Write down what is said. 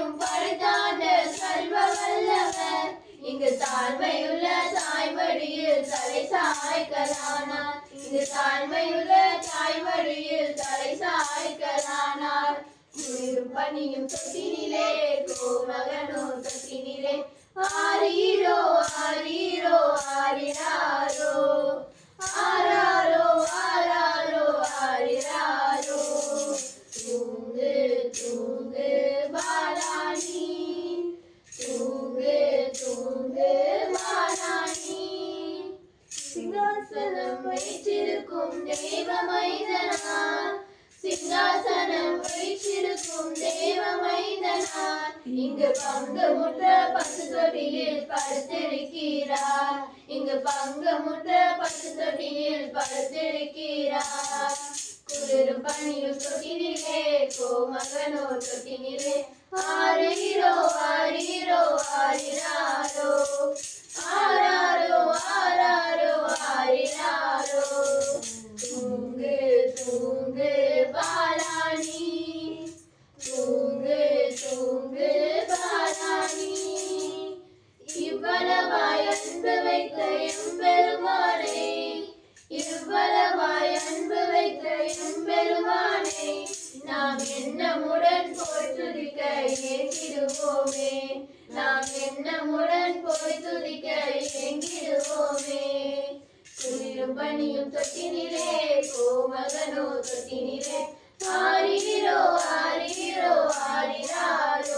உலகையும் படைத்தாண்ட சர்வ வல்லவர் இங்கு தாழ்மையுள்ள தாய்மடியில் தலை சாய்க்கலானார் இங்கு தாழ்மையுள்ள தாய்மடியில் தலை சாய்க்கலானார் குளிரும் பனியும் தொட்டினிலே கோமகனோ தொட்டினிலே ஆரீரோ ஆரீரோ ஆரிராரோ ஆராரோ ஆராரோ ஆரிராரோ தூங்கு தூங்கு பாலானி தூங்கு தூங்கு பாலானி சிங்காசனம் வைத்திருக்கும் தேவ மைந்தனார் சிங்காசனம் வைத்திருக்கும் தேவ மைந்தனார் இங்கு பங்குமுற்ற பசு தொட்டியில் படுத்திருக்கிறார் இங்கு பங்குமுற்ற பசு தொட்டியில் படுத்திருக்கிறார் குளிரும் பனியும் தொட்டினிலே கோமகனோ தொட்டினிலே ஆரீரோ ஆரீரோ ஆரிராரோ ஆராரோ ஆராரோ ஆரிராரோ தூங்கு தூங்கு பாலானி தூங்கு தூங்கு பாலானி இவ்வளவாய் அன்பு வைத்த எம்பெருமானே இவ்வளவாய் அன்பு வைத்த எம்பெருமானே நாம் எண்ணமுடன் போய் துதிக்க ஏங்கிடுவோமே நாம் எண்ணமுடன் போய் துதிக்க ஏங்கிடுவோமே குளிரும் பனியும் தொட்டினிலே கோமகனோ தொட்டினிலே ஆரீரோ ஆரீரோ ஆரிராரோ